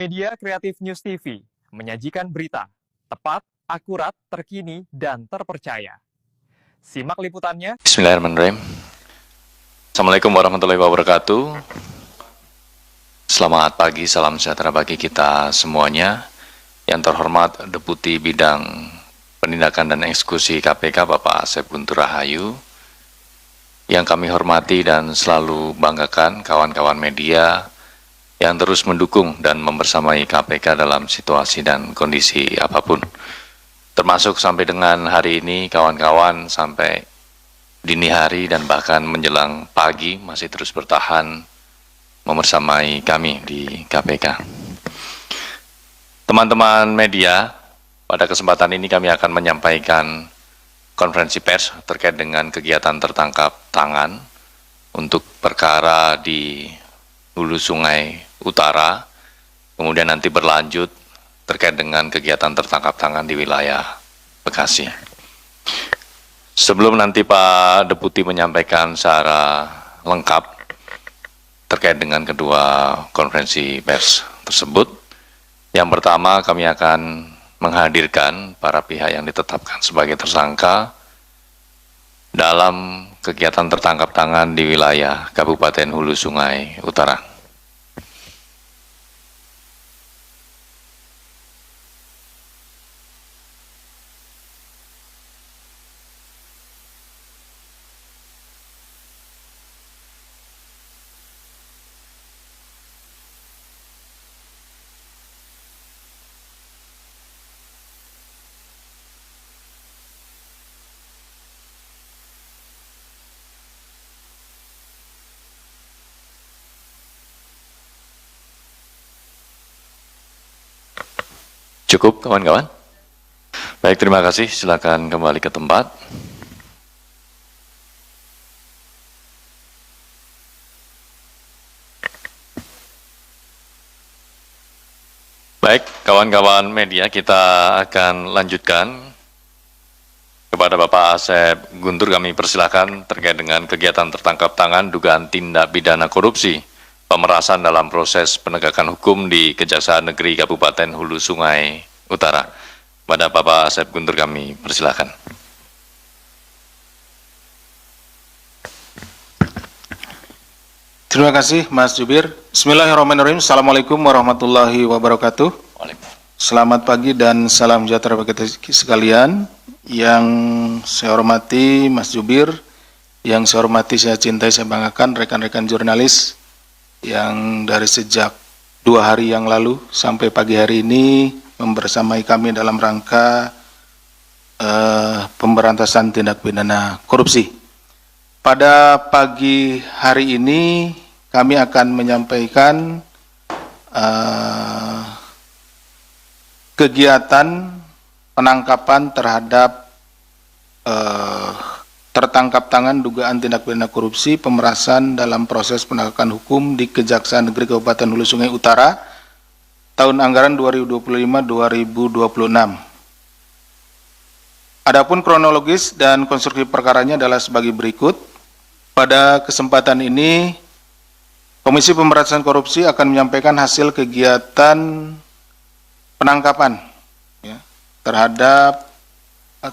Media Kreatif News TV menyajikan berita tepat, akurat, terkini, dan terpercaya. Simak liputannya. Bismillahirrahmanirrahim. Assalamualaikum warahmatullahi wabarakatuh. Selamat pagi, salam sejahtera bagi kita semuanya. Yang terhormat Deputi Bidang Penindakan dan Eksekusi KPK Bapak Asep Guntur Rahayu. Yang kami hormati dan selalu banggakan kawan-kawan media yang terus mendukung dan membersamai KPK dalam situasi dan kondisi apapun. Termasuk sampai dengan hari ini kawan-kawan sampai dini hari dan bahkan menjelang pagi masih terus bertahan membersamai kami di KPK. Teman-teman media, pada kesempatan ini kami akan menyampaikan konferensi pers terkait dengan kegiatan tertangkap tangan untuk perkara di Hulu Sungai Utara, kemudian nanti berlanjut terkait dengan kegiatan tertangkap tangan di wilayah Bekasi. Sebelum nanti Pak Deputi menyampaikan secara lengkap terkait dengan kedua konferensi pers tersebut, yang pertama kami akan menghadirkan para pihak yang ditetapkan sebagai tersangka dalam kegiatan tertangkap tangan di wilayah Kabupaten Hulu Sungai Utara. Cukup kawan-kawan? Baik, terima kasih. Silakan kembali ke tempat. Baik, kawan-kawan media, kita akan lanjutkan kepada Bapak Asep Guntur. Kami persilakan terkait dengan kegiatan tertangkap tangan dugaan tindak pidana korupsi pemerasan dalam proses penegakan hukum di Kejaksaan Negeri Kabupaten Hulu Sungai Utara. Pada Bapak Asep Guntur kami persilakan. Terima kasih Mas Jubir. Bismillahirrahmanirrahim. Assalamualaikum warahmatullahi wabarakatuh. Selamat pagi dan salam sejahtera bagi kita sekalian. Yang saya hormati Mas Jubir, yang saya hormati, saya cintai, saya banggakan rekan-rekan jurnalis yang dari sejak 2 hari yang lalu sampai pagi hari ini membersamai kami dalam rangka pemberantasan tindak pidana korupsi. Pada pagi hari ini kami akan menyampaikan kegiatan penangkapan terhadap tertangkap tangan dugaan tindak pidana korupsi pemerasan dalam proses penegakan hukum di Kejaksaan Negeri Kabupaten Hulu Sungai Utara tahun anggaran 2025-2026. Adapun kronologis dan konstruksi perkaranya adalah sebagai berikut. Pada kesempatan ini, Komisi Pemberantasan Korupsi akan menyampaikan hasil kegiatan penangkapan terhadap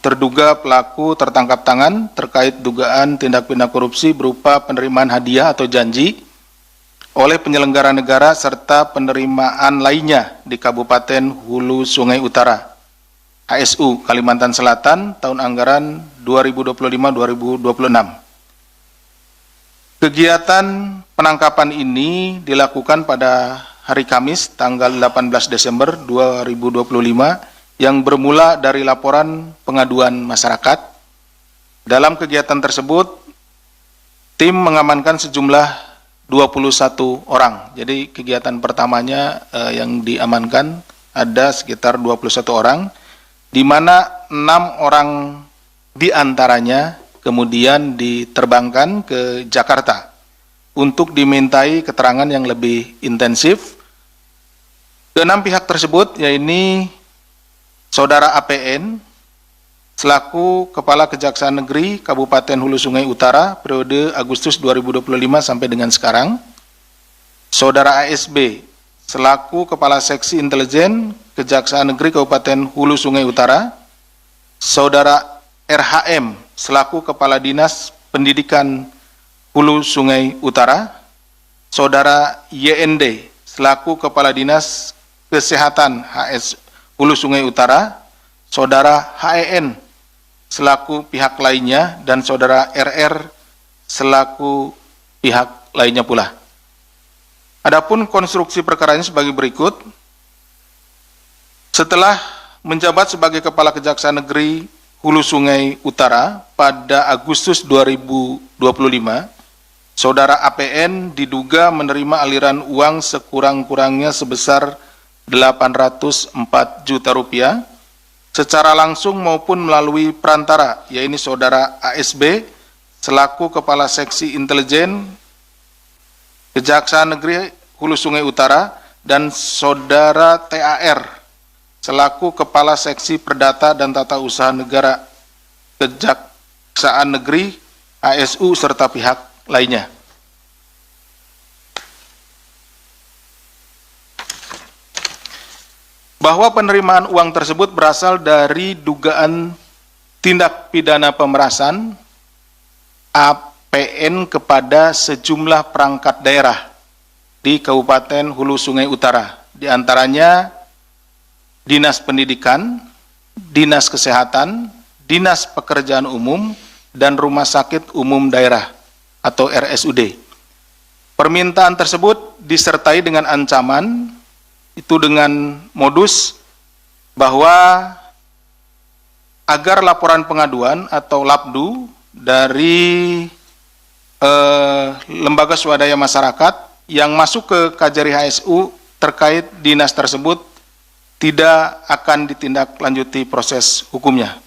terduga pelaku tertangkap tangan terkait dugaan tindak pidana korupsi berupa penerimaan hadiah atau janji oleh penyelenggara negara serta penerimaan lainnya di Kabupaten Hulu Sungai Utara, HSU, Kalimantan Selatan, tahun anggaran 2025-2026. Kegiatan penangkapan ini dilakukan pada hari Kamis, tanggal 18 Desember 2025, yang bermula dari laporan pengaduan masyarakat. Dalam kegiatan tersebut, tim mengamankan sejumlah 21 orang. Jadi kegiatan pertamanya yang diamankan ada sekitar 21 orang, di mana 6 orang diantaranya kemudian diterbangkan ke Jakarta untuk dimintai keterangan yang lebih intensif. Ke-6 pihak tersebut, yaitu Saudara APN, selaku Kepala Kejaksaan Negeri Kabupaten Hulu Sungai Utara periode Agustus 2025 sampai dengan sekarang, Saudara ASB, selaku Kepala Seksi Intelijen Kejaksaan Negeri Kabupaten Hulu Sungai Utara, Saudara RHM selaku Kepala Dinas Pendidikan Hulu Sungai Utara, Saudara YND selaku Kepala Dinas Kesehatan HS Hulu Sungai Utara, Saudara HEN selaku pihak lainnya, dan Saudara RR selaku pihak lainnya pula. Adapun konstruksi perkaranya sebagai berikut. Setelah menjabat sebagai Kepala Kejaksaan Negeri Hulu Sungai Utara pada Agustus 2025, Saudara APN diduga menerima aliran uang sekurang-kurangnya sebesar 804 juta rupiah secara langsung maupun melalui perantara, yaitu Saudara ASB selaku Kepala Seksi Intelijen Kejaksaan Negeri Hulu Sungai Utara, dan Saudara TAR selaku Kepala Seksi Perdata dan Tata Usaha Negara Kejaksaan Negeri ASU serta pihak lainnya. Bahwa penerimaan uang tersebut berasal dari dugaan tindak pidana pemerasan APN kepada sejumlah perangkat daerah di Kabupaten Hulu Sungai Utara, di antaranya Dinas Pendidikan, Dinas Kesehatan, Dinas Pekerjaan Umum, dan Rumah Sakit Umum Daerah atau RSUD. Permintaan tersebut disertai dengan ancaman, itu dengan modus bahwa agar laporan pengaduan atau LAPDU dari lembaga swadaya masyarakat yang masuk ke Kajari HSU terkait dinas tersebut tidak akan ditindaklanjuti proses hukumnya.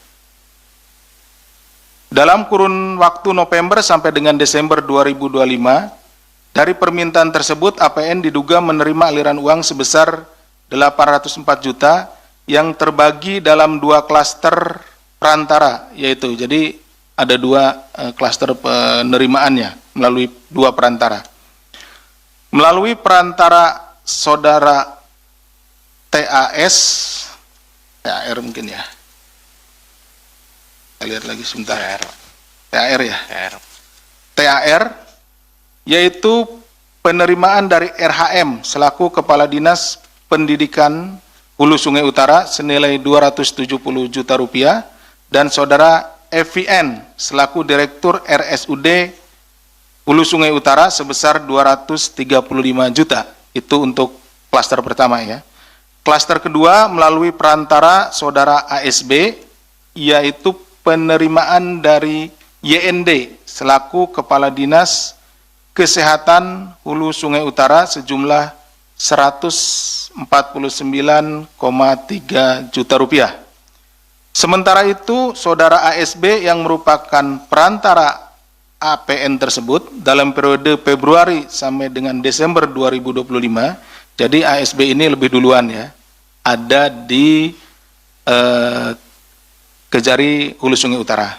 Dalam kurun waktu November sampai dengan Desember 2025, dari permintaan tersebut APN diduga menerima aliran uang sebesar 804 juta yang terbagi dalam 2 klaster perantara, yaitu jadi ada 2 klaster penerimaannya melalui 2 perantara. Melalui perantara Saudara TAR mungkin ya. Kita lihat lagi sebentar. TAR ya. TAR yaitu penerimaan dari RHM selaku Kepala Dinas Pendidikan Hulu Sungai Utara senilai 270 juta rupiah, dan Saudara FVN selaku Direktur RSUD Hulu Sungai Utara sebesar 235 juta. Itu untuk klaster pertama ya. Klaster kedua melalui perantara Saudara ASB, yaitu penerimaan dari YND selaku Kepala Dinas Kesehatan Hulu Sungai Utara sejumlah 149,3 juta rupiah. Sementara itu, Saudara ASB yang merupakan perantara APN tersebut dalam periode Februari sampai dengan Desember 2025, jadi ASB ini lebih duluan ya, ada di Kejari Hulu Sungai Utara.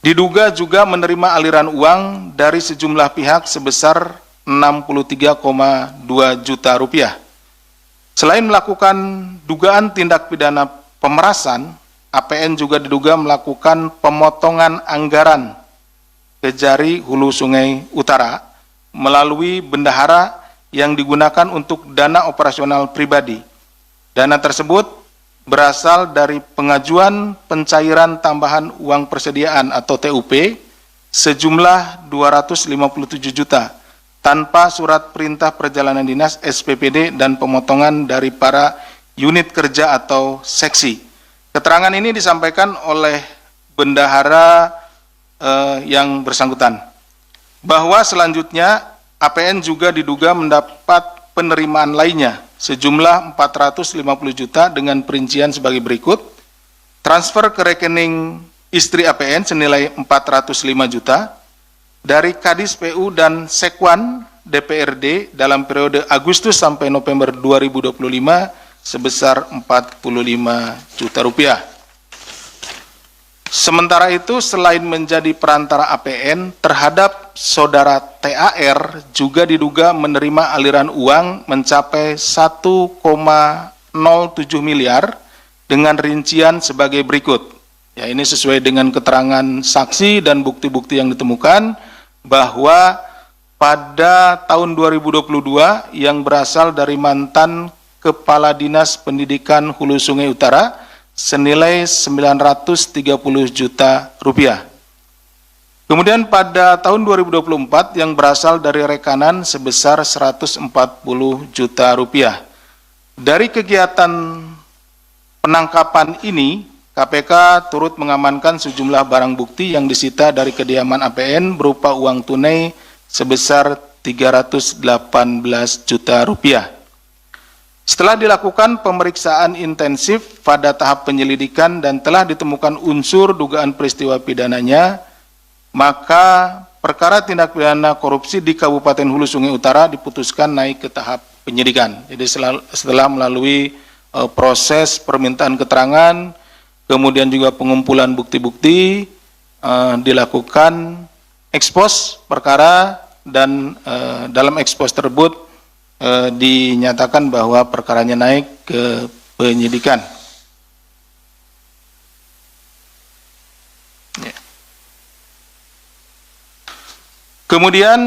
Diduga juga menerima aliran uang dari sejumlah pihak sebesar 63,2 juta rupiah. Selain melakukan dugaan tindak pidana pemerasan, APN juga diduga melakukan pemotongan anggaran Kejari Hulu Sungai Utara melalui bendahara yang digunakan untuk dana operasional pribadi. Dana tersebut berasal dari pengajuan pencairan tambahan uang persediaan atau TUP sejumlah 257 juta tanpa surat perintah perjalanan dinas SPPD dan pemotongan dari para unit kerja atau seksi. Keterangan ini disampaikan oleh bendahara yang bersangkutan, bahwa selanjutnya APN juga diduga mendapat penerimaan lainnya sejumlah 450 juta dengan perincian sebagai berikut: transfer ke rekening istri APN senilai 405 juta, dari Kadis PU dan Sekwan DPRD dalam periode Agustus sampai November 2025 sebesar 45 juta rupiah. Sementara itu, selain menjadi perantara APN terhadap saudara TAR juga diduga menerima aliran uang mencapai 1,07 miliar dengan rincian sebagai berikut. Ya, ini sesuai dengan keterangan saksi dan bukti-bukti yang ditemukan bahwa pada tahun 2022 yang berasal dari mantan Kepala Dinas Pendidikan Hulu Sungai Utara senilai 930 juta rupiah. Kemudian pada tahun 2024 yang berasal dari rekanan sebesar 140 juta rupiah. Dari kegiatan penangkapan ini, KPK turut mengamankan sejumlah barang bukti yang disita dari kediaman APN berupa uang tunai sebesar 318 juta rupiah. Setelah dilakukan pemeriksaan intensif pada tahap penyelidikan dan telah ditemukan unsur dugaan peristiwa pidananya, maka perkara tindak pidana korupsi di Kabupaten Hulu Sungai Utara diputuskan naik ke tahap penyidikan. Jadi setelah melalui proses permintaan keterangan, kemudian juga pengumpulan bukti-bukti, dilakukan ekspos perkara dan dalam ekspos tersebut dinyatakan bahwa perkaranya naik ke penyidikan. Kemudian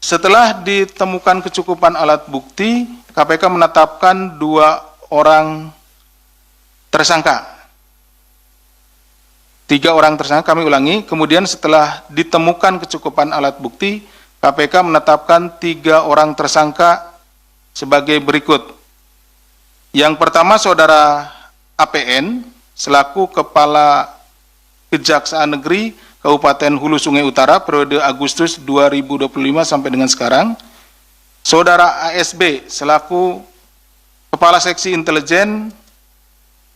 setelah ditemukan kecukupan alat bukti, KPK menetapkan 2 orang tersangka. 3 orang tersangka, kami ulangi. Kemudian setelah ditemukan kecukupan alat bukti, KPK menetapkan 3 orang tersangka sebagai berikut. Yang pertama, saudara APN selaku Kepala Kejaksaan Negeri Kabupaten Hulu Sungai Utara periode Agustus 2025 sampai dengan sekarang. Saudara ASB selaku Kepala Seksi Intelijen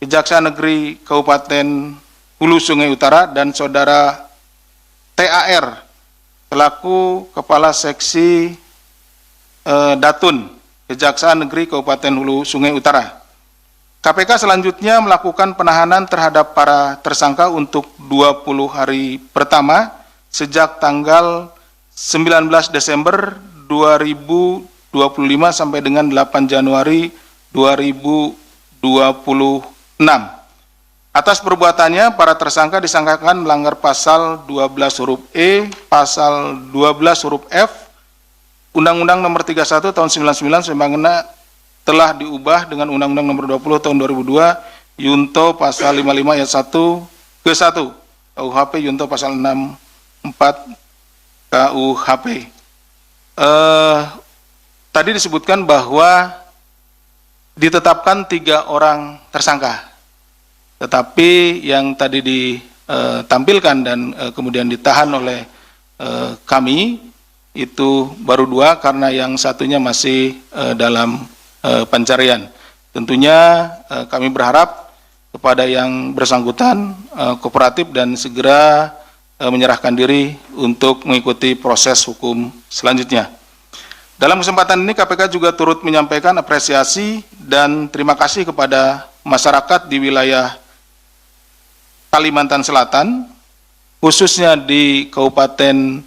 Kejaksaan Negeri Kabupaten Hulu Sungai Utara dan saudara TAR selaku Kepala Seksi Datun Kejaksaan Negeri Kabupaten Hulu Sungai Utara. KPK selanjutnya melakukan penahanan terhadap para tersangka untuk 20 hari pertama sejak tanggal 19 Desember 2025 sampai dengan 8 Januari 2026. Atas perbuatannya, para tersangka disangkakan melanggar pasal 12 huruf E, pasal 12 huruf F, Undang-Undang Nomor 31 Tahun 99 sebagaimana telah diubah dengan Undang-Undang Nomor 20 Tahun 2002, Yunto pasal 55 ayat 1 ke 1, KUHP Yunto pasal 64 KUHP. Tadi disebutkan bahwa ditetapkan 3 orang tersangka, tetapi yang tadi ditampilkan dan kemudian ditahan oleh kami itu baru 2 karena yang satunya masih dalam pencarian. Tentunya kami berharap kepada yang bersangkutan kooperatif dan segera menyerahkan diri untuk mengikuti proses hukum selanjutnya. Dalam kesempatan ini KPK juga turut menyampaikan apresiasi dan terima kasih kepada masyarakat di wilayah Kalimantan Selatan, khususnya di Kabupaten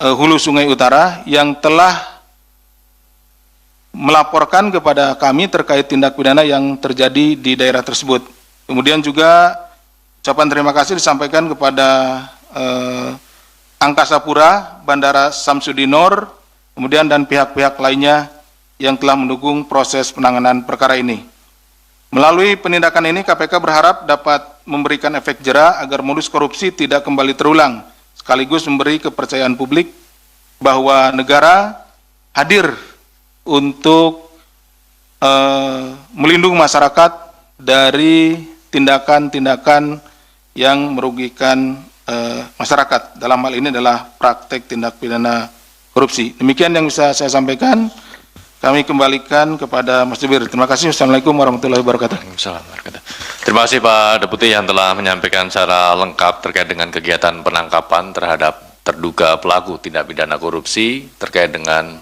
Hulu Sungai Utara yang telah melaporkan kepada kami terkait tindak pidana yang terjadi di daerah tersebut. Kemudian juga ucapan terima kasih disampaikan kepada Angkasa Pura, Bandara Samsudinor, kemudian dan pihak-pihak lainnya yang telah mendukung proses penanganan perkara ini. Melalui penindakan ini, KPK berharap dapat memberikan efek jera agar modus korupsi tidak kembali terulang, sekaligus memberi kepercayaan publik bahwa negara hadir untuk melindungi masyarakat dari tindakan-tindakan yang merugikan masyarakat. Dalam hal ini adalah praktek tindak pidana korupsi. Demikian yang bisa saya sampaikan. Kami kembalikan kepada Mas Jubir. Terima kasih. Assalamualaikum warahmatullahi wabarakatuh. Terima kasih Pak Deputi yang telah menyampaikan secara lengkap terkait dengan kegiatan penangkapan terhadap terduga pelaku tindak pidana korupsi terkait dengan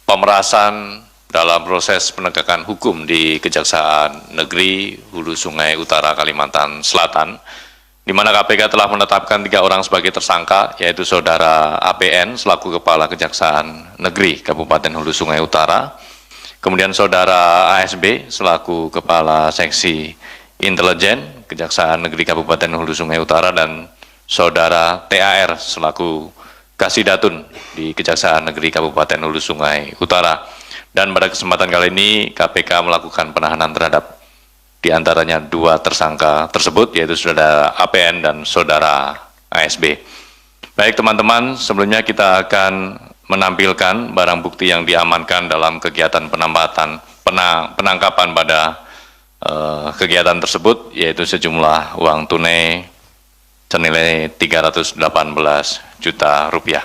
pemerasan dalam proses penegakan hukum di Kejaksaan Negeri Hulu Sungai Utara Kalimantan Selatan di mana KPK telah menetapkan 3 orang sebagai tersangka, yaitu Saudara APN selaku Kepala Kejaksaan Negeri Kabupaten Hulu Sungai Utara, kemudian Saudara ASB selaku Kepala Seksi Intelijen Kejaksaan Negeri Kabupaten Hulu Sungai Utara, dan Saudara TAR selaku Kasidatun di Kejaksaan Negeri Kabupaten Hulu Sungai Utara. Dan pada kesempatan kali ini KPK melakukan penahanan terhadap di antaranya 2 tersangka tersebut, yaitu Saudara APN dan Saudara ASB. Baik teman-teman, sebelumnya kita akan menampilkan barang bukti yang diamankan dalam kegiatan penangkapan pada kegiatan tersebut, yaitu sejumlah uang tunai senilai 318 juta rupiah.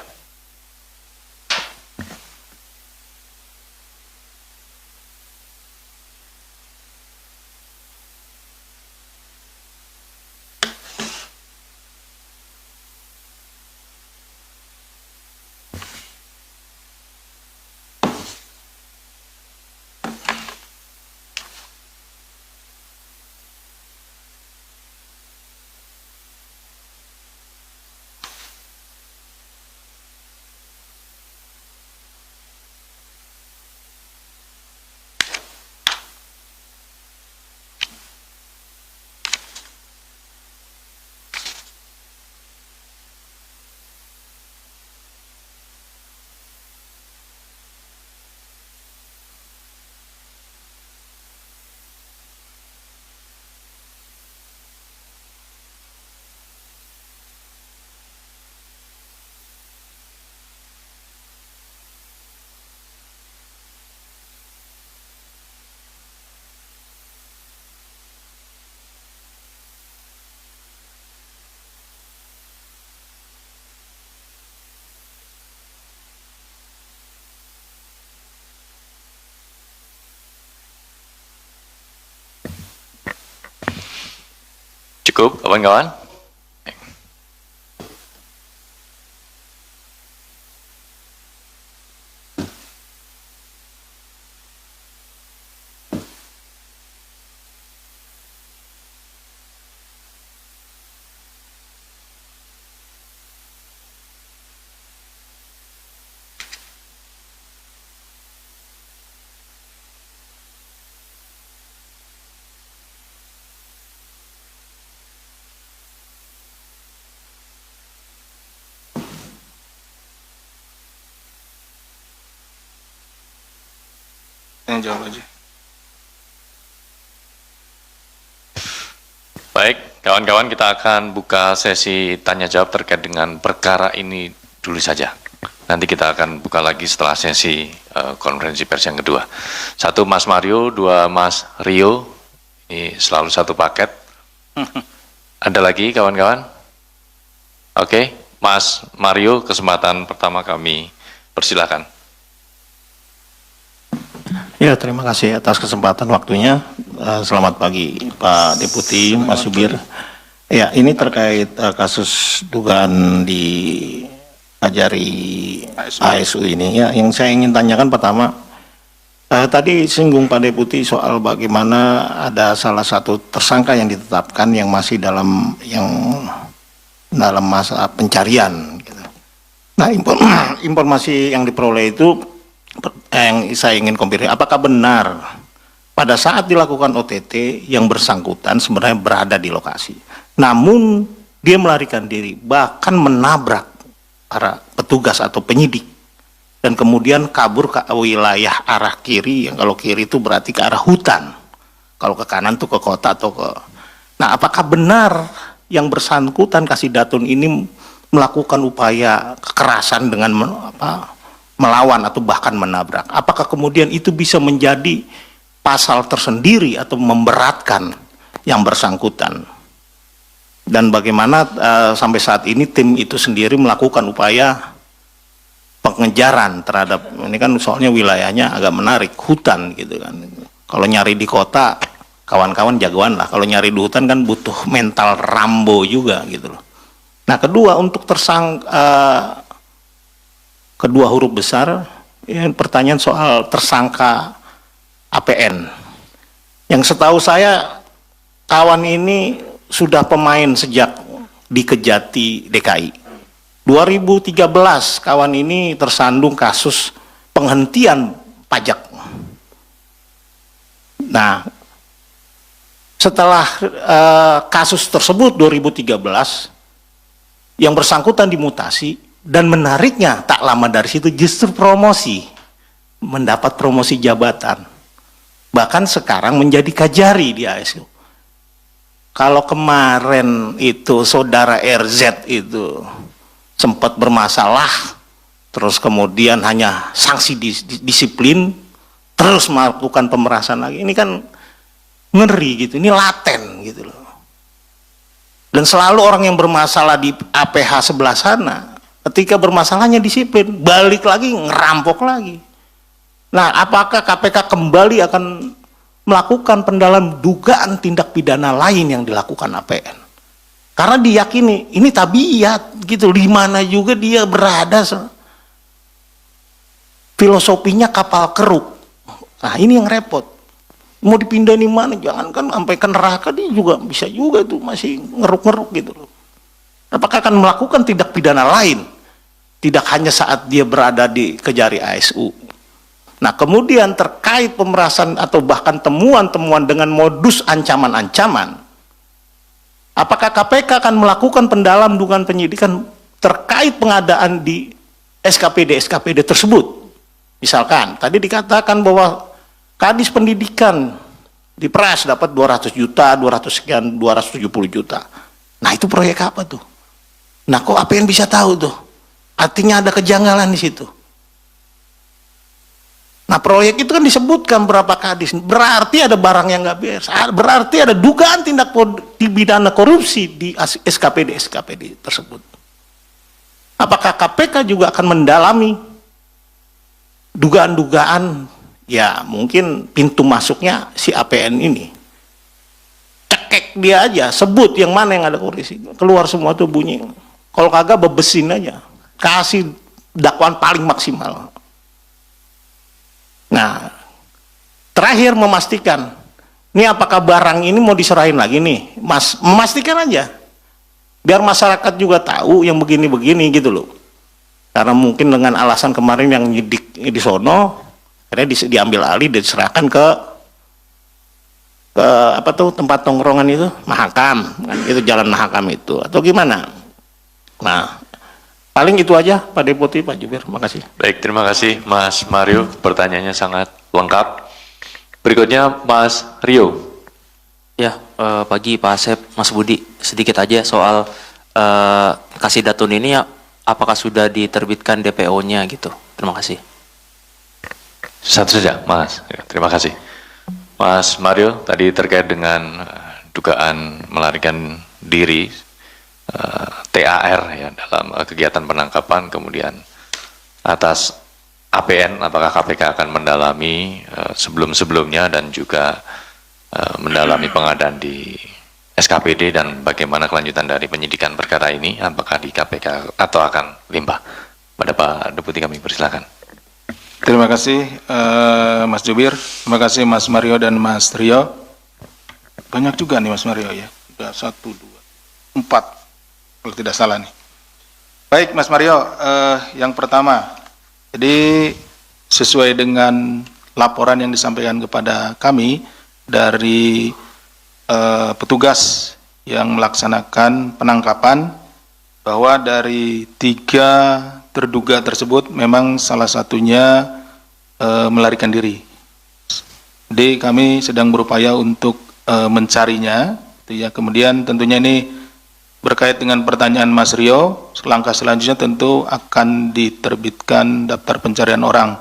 Cukup, kawan-kawan? Yang jawab aja. Baik, kawan-kawan, kita akan buka sesi tanya jawab terkait dengan perkara ini dulu saja. Nanti kita akan buka lagi setelah sesi konferensi pers yang kedua. 1 Mas Mario, 2 Mas Rio, ini selalu satu paket. Ada lagi kawan-kawan? Oke, Mas Mario, kesempatan pertama kami persilakan. Ya, terima kasih atas kesempatan waktunya. Selamat pagi Pak Deputi, Mas Subir. Ya, ini terkait kasus dugaan di Ajari ASU ini. Ya, yang saya ingin tanyakan pertama, tadi singgung Pak Deputi soal bagaimana ada salah satu tersangka yang ditetapkan yang masih dalam masa pencarian. Gitu. Nah, informasi yang diperoleh itu yang saya ingin konfirmasi, apakah benar pada saat dilakukan OTT yang bersangkutan sebenarnya berada di lokasi, namun dia melarikan diri, bahkan menabrak para petugas atau penyidik, dan kemudian kabur ke wilayah arah kiri, yang kalau kiri itu berarti ke arah hutan, kalau ke kanan tuh ke kota atau ke... Nah, apakah benar yang bersangkutan Kasidatun ini melakukan upaya kekerasan dengan melawan atau bahkan menabrak? Apakah kemudian itu bisa menjadi pasal tersendiri atau memberatkan yang bersangkutan? Dan bagaimana sampai saat ini tim itu sendiri melakukan upaya pengejaran terhadap, ini kan soalnya wilayahnya agak menarik, hutan gitu kan. Kalau nyari di kota kawan-kawan jagoan lah, kalau nyari di hutan kan butuh mental Rambo juga gitu loh. Nah, kedua, untuk kedua huruf besar, ya, pertanyaan soal tersangka APN. Yang setahu saya kawan ini sudah pemain sejak di Kejati DKI. 2013 kawan ini tersandung kasus penghentian pajak. Nah, setelah kasus tersebut 2013, yang bersangkutan dimutasi, dan menariknya tak lama dari situ justru promosi, mendapat promosi jabatan. Bahkan sekarang menjadi kajari di ASU. Kalau kemarin itu saudara RZ itu sempat bermasalah, terus kemudian hanya sanksi disiplin, terus melakukan pemerasan lagi. Ini kan ngeri gitu, ini laten gitu loh. Dan selalu orang yang bermasalah di APH sebelah sana, ketika bermasalahnya disiplin, balik lagi ngerampok lagi. Nah, apakah KPK kembali akan melakukan pendalaman dugaan tindak pidana lain yang dilakukan APN? Karena diyakini ini tabiat gitu, di mana juga dia berada, filosofinya kapal keruk. Nah, ini yang repot. Mau dipindahin di mana? Jangankan sampai ke neraka, dia juga bisa juga tuh masih ngeruk-ngeruk gitu loh. Apakah akan melakukan tindak pidana lain? Tidak hanya saat dia berada di Kejari ASU. Nah, kemudian terkait pemerasan atau bahkan temuan-temuan dengan modus ancaman-ancaman, apakah KPK akan melakukan pendalam dugaan penyidikan terkait pengadaan di SKPD tersebut? Misalkan, tadi dikatakan bahwa Kadis Pendidikan di Pras dapat 200 juta, 200 sekian, 270 juta. Nah, itu proyek apa tuh? Nah, kok APN bisa tahu tuh? Artinya ada kejanggalan di situ. Nah, proyek itu kan disebutkan berapa kadis, berarti ada barang yang nggak beres, berarti ada dugaan tindak pidana korupsi di SKPD tersebut. Apakah KPK juga akan mendalami dugaan-dugaan, ya mungkin pintu masuknya si APN ini, cekek dia aja, sebut yang mana yang ada korupsi, keluar semua tuh bunyi. Kalau kagak bebesin aja, kasih dakwaan paling maksimal. Nah, terakhir memastikan, ini apakah barang ini mau diserahin lagi nih, Mas? Memastikan aja, biar masyarakat juga tahu yang begini-begini gitu loh. Karena mungkin dengan alasan kemarin yang nyidik di sono, akhirnya diambil alih dan diserahkan ke apa tuh tempat tongkrongan itu, Mahakam, kan itu jalan Mahakam itu, atau gimana? Nah, paling itu aja Pak Deputi, Pak Jubir, makasih. Baik, terima kasih Mas Mario, pertanyaannya sangat lengkap. Berikutnya Mas Rio. Ya, pagi Pak Asep, Mas Budi, sedikit aja soal kasih datun ini, ya, apakah sudah diterbitkan DPO-nya gitu? Terima kasih. Satu saja, Mas. Ya, terima kasih. Mas Mario, tadi terkait dengan dugaan melarikan diri TAR ya dalam kegiatan penangkapan, kemudian atas APN, apakah KPK akan mendalami sebelum-sebelumnya dan juga mendalami pengadaan di SKPD dan bagaimana kelanjutan dari penyidikan perkara ini, apakah di KPK atau akan limpah pada Pak Deputi, kami persilakan. Terima kasih Mas Jubir, terima kasih Mas Mario dan Mas Rio. Banyak juga nih Mas Mario ya, 1, 2, 4 kalau tidak salah nih. Baik Mas Mario, yang pertama, jadi sesuai dengan laporan yang disampaikan kepada kami dari petugas yang melaksanakan penangkapan, bahwa dari 3 terduga tersebut memang salah satunya melarikan diri. Jadi kami sedang berupaya untuk mencarinya, ya. Kemudian tentunya ini berkait dengan pertanyaan Mas Rio, langkah selanjutnya tentu akan diterbitkan daftar pencarian orang,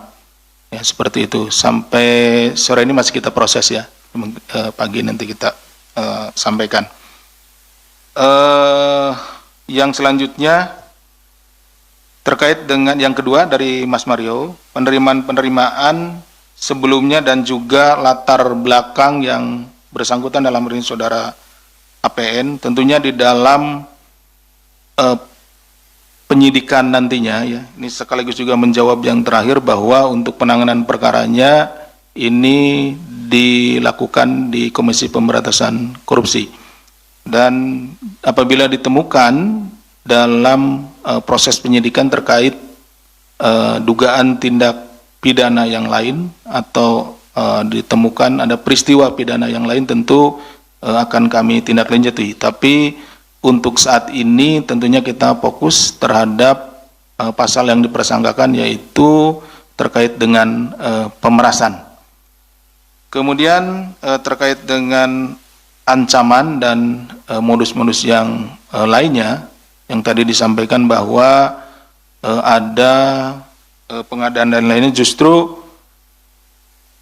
ya seperti itu. Sampai sore ini masih kita proses ya, pagi nanti kita sampaikan. Yang selanjutnya terkait dengan yang kedua dari Mas Mario, penerimaan sebelumnya dan juga latar belakang yang bersangkutan dalam ini saudara APN, tentunya di dalam penyidikan nantinya ya. Ini sekaligus juga menjawab yang terakhir bahwa untuk penanganan perkaranya ini dilakukan di Komisi Pemberantasan Korupsi. dan apabila ditemukan dalam proses penyidikan terkait dugaan tindak pidana yang lain atau ditemukan ada peristiwa pidana yang lain, tentu akan kami tindak lanjuti. Tapi untuk saat ini tentunya kita fokus terhadap pasal yang dipersangkakan, yaitu terkait dengan pemerasan. Kemudian terkait dengan ancaman dan modus-modus yang lainnya, yang tadi disampaikan bahwa ada pengadaan dan lainnya, justru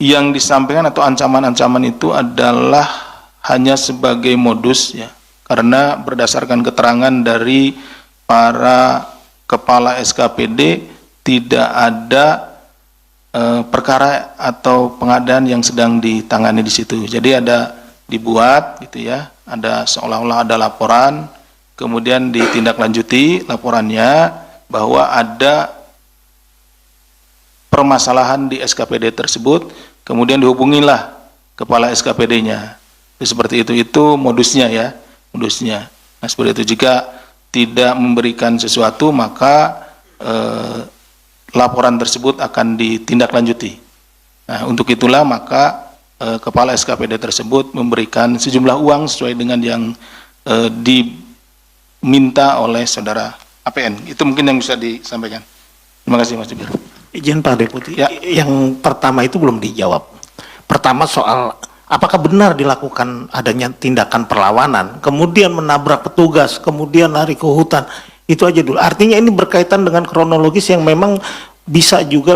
yang disampaikan atau ancaman-ancaman itu adalah hanya sebagai modus ya, karena berdasarkan keterangan dari para kepala SKPD tidak ada perkara atau pengadaan yang sedang ditangani di situ. Jadi ada dibuat gitu ya, ada seolah-olah ada laporan, kemudian ditindaklanjuti laporannya bahwa ada permasalahan di SKPD tersebut, kemudian dihubungilah kepala SKPD-nya. Seperti itu modusnya ya, modusnya. Nah, seperti itu. Jika tidak memberikan sesuatu, maka laporan tersebut akan ditindaklanjuti. Nah, untuk itulah maka kepala SKPD tersebut memberikan sejumlah uang sesuai dengan yang diminta oleh saudara APN. Itu mungkin yang bisa disampaikan. Terima kasih Mas Jubir. Izin Pak Deputi, ya. Yang pertama itu belum dijawab. Pertama soal apakah benar dilakukan adanya tindakan perlawanan, kemudian menabrak petugas, kemudian lari ke hutan, itu aja dulu. Artinya ini berkaitan dengan kronologis yang memang bisa juga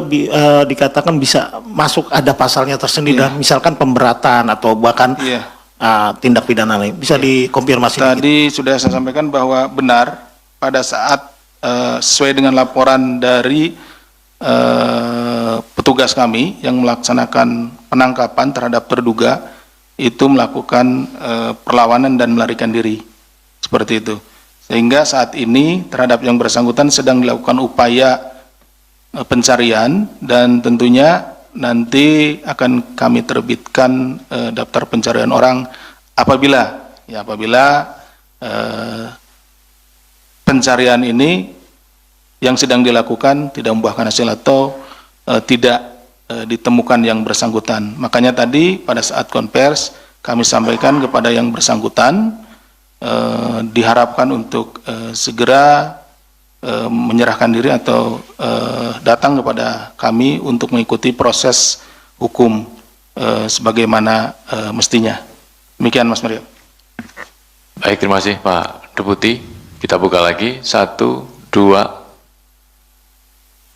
dikatakan bisa masuk ada pasalnya tersendiri, dan misalkan pemberatan atau bahkan tindak pidana lain. Bisa dikonfirmasi? Tadi sudah saya sampaikan bahwa benar pada saat sesuai dengan laporan dari petugas kami yang melaksanakan penangkapan terhadap terduga itu melakukan perlawanan dan melarikan diri, seperti itu. Sehingga saat ini terhadap yang bersangkutan sedang dilakukan upaya pencarian, dan tentunya nanti akan kami terbitkan daftar pencarian orang apabila pencarian ini yang sedang dilakukan tidak membuahkan hasil atau tidak ditemukan yang bersangkutan. Makanya tadi pada saat konvers kami sampaikan kepada yang bersangkutan diharapkan untuk segera menyerahkan diri atau datang kepada kami untuk mengikuti proses hukum sebagaimana mestinya. Demikian Mas Mario. Baik, terima kasih Pak Deputi. Kita buka lagi 1, 2,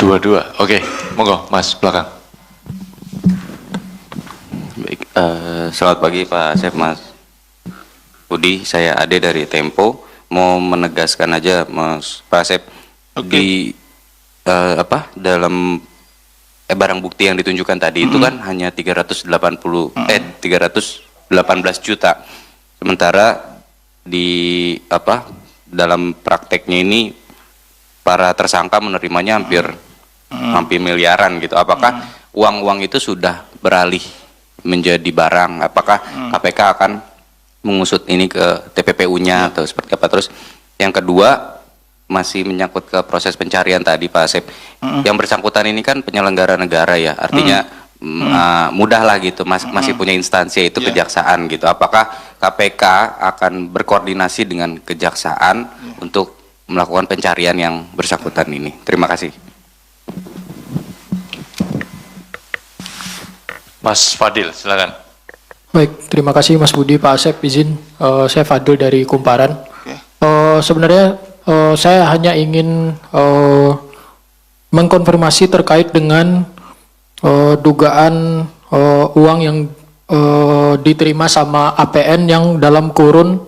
22. Oke, monggo Mas belakang. Baik, selamat pagi Pak Asep, Mas Budi. Saya Ade dari Tempo. Mau menegaskan aja Mas Pak Asep, di dalam barang bukti yang ditunjukkan tadi itu kan hanya 318 juta. Sementara di dalam prakteknya ini para tersangka menerimanya hampir miliaran gitu. Apakah uang-uang itu sudah beralih menjadi barang? Apakah KPK akan mengusut ini ke TPPU-nya atau seperti apa? Terus yang kedua masih menyangkut ke proses pencarian tadi Pak Asep. Yang bersangkutan ini kan penyelenggara negara ya, artinya mudah lah gitu, masih punya instansi yaitu kejaksaan gitu. Apakah KPK akan berkoordinasi dengan kejaksaan untuk melakukan pencarian yang bersangkutan ini? Terima kasih. Mas Fadil, silakan. Baik, terima kasih Mas Budi. Pak Asep, izin saya Fadil dari Kumparan. Sebenarnya saya hanya ingin mengkonfirmasi terkait dengan dugaan uang yang diterima sama APN yang dalam kurun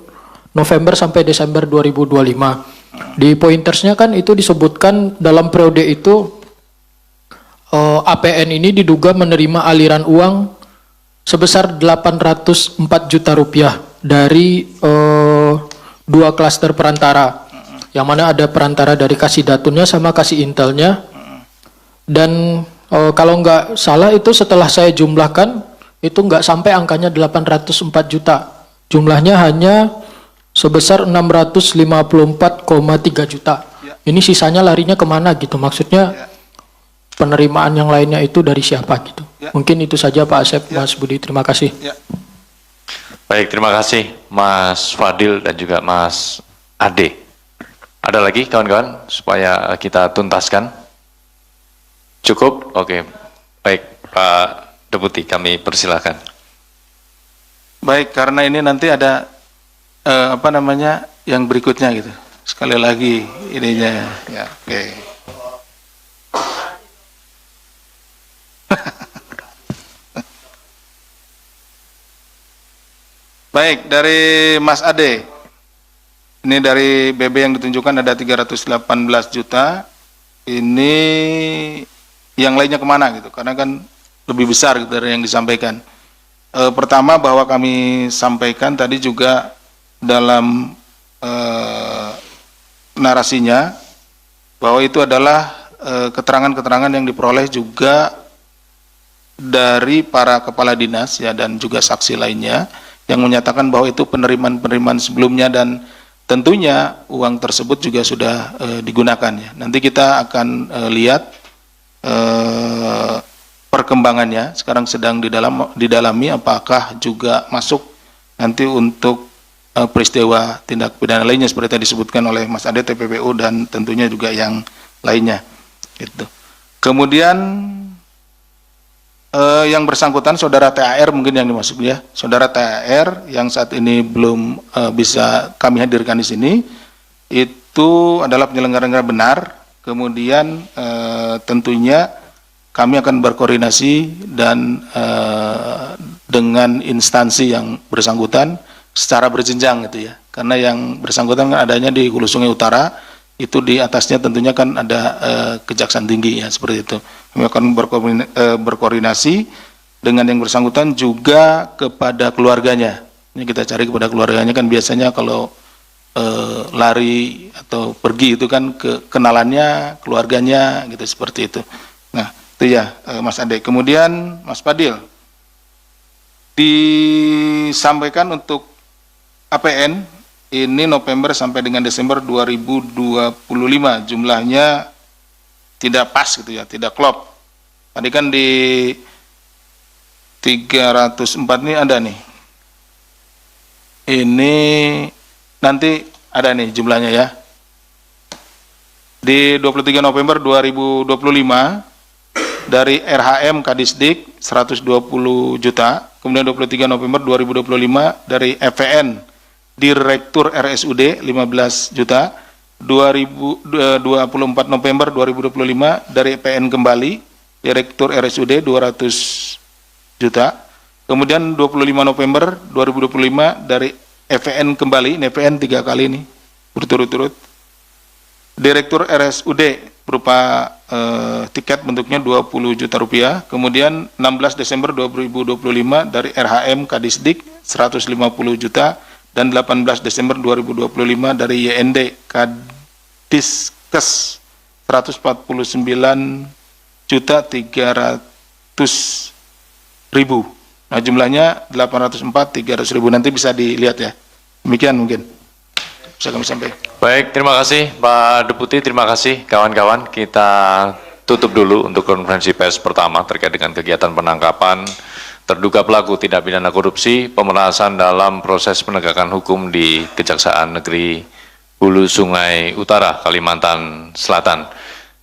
November sampai Desember 2025. Di pointersnya kan itu disebutkan dalam periode itu APN ini diduga menerima aliran uang sebesar 804 juta rupiah dari 2 klaster perantara, yang mana ada perantara dari Kasih Datunnya sama Kasih Intelnya. Dan kalau nggak salah itu setelah saya jumlahkan itu nggak sampai angkanya 804 juta, jumlahnya hanya 10 sebesar 654,3 juta. Ya. Ini sisanya larinya kemana gitu? Maksudnya penerimaan yang lainnya itu dari siapa gitu? Ya. Mungkin itu saja Pak Asep, Mas Budi. Terima kasih. Ya. Baik, terima kasih Mas Fadil dan juga Mas Ade. Ada lagi kawan-kawan supaya kita tuntaskan? Cukup? Oke. Baik, Pak Deputi, kami persilahkan. Baik, karena ini nanti ada yang berikutnya gitu. Sekali lagi ininya ya. Oke. Baik, dari Mas Ade. Ini dari BB yang ditunjukkan ada 318 juta. Ini yang lainnya kemana gitu? Karena kan lebih besar gitu dari yang disampaikan. Pertama bahwa kami sampaikan tadi juga dalam narasinya bahwa itu adalah keterangan-keterangan yang diperoleh juga dari para kepala dinas ya dan juga saksi lainnya yang menyatakan bahwa itu penerimaan-penerimaan sebelumnya dan tentunya uang tersebut juga sudah digunakan ya. Nanti kita akan lihat perkembangannya. Sekarang sedang didalami apakah juga masuk nanti untuk peristiwa tindak pidana lainnya seperti yang disebutkan oleh Mas Ade, TPPU dan tentunya juga yang lainnya. Gitu. Kemudian yang bersangkutan saudara TAR mungkin yang dimaksud ya, saudara TAR yang saat ini belum bisa kami hadirkan di sini, itu adalah penyelenggara benar. Kemudian tentunya kami akan berkoordinasi dan dengan instansi yang bersangkutan secara berjenjang gitu ya, karena yang bersangkutan kan adanya di Hulu Sungai Utara, itu di atasnya tentunya kan ada Kejaksaan Tinggi ya, seperti itu. Kami akan berkoordinasi dengan yang bersangkutan juga kepada keluarganya. Ini kita cari kepada keluarganya, kan biasanya kalau lari atau pergi itu kan ke kenalannya, keluarganya gitu, seperti itu. Nah itu ya Mas Ade. Kemudian Mas Fadil, disampaikan untuk APN ini November sampai dengan Desember 2025 jumlahnya tidak pas gitu ya, tidak klop. Tadi kan di 304 ini ada nih. Ini nanti ada nih jumlahnya ya. Di 23 November 2025 dari RHM Kadisdik 120 juta, kemudian 23 November 2025 dari FVN Direktur RSUD 15 juta, 24 November 2025 dari PN kembali Direktur RSUD 200 juta, kemudian 25 November 2025 dari FVN kembali, ini FVN 3 kali ini berturut-turut, Direktur RSUD berupa tiket bentuknya 20 juta rupiah, kemudian 16 Desember 2025 dari RHM Kadisdik 150 juta, dan 18 Desember 2025 dari YND Kadiskes 149 juta 300.000. Nah jumlahnya 804 300.000, nanti bisa dilihat ya. Demikian mungkin bisa kami sampaikan. Baik, terima kasih Pak Deputi, terima kasih kawan-kawan. Kita tutup dulu untuk konferensi pers pertama terkait dengan kegiatan penangkapan terduga pelaku tindak pidana korupsi pemerasan dalam proses penegakan hukum di Kejaksaan Negeri Hulu Sungai Utara, Kalimantan Selatan.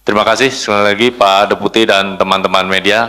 Terima kasih sekali lagi Pak Deputi dan teman-teman media.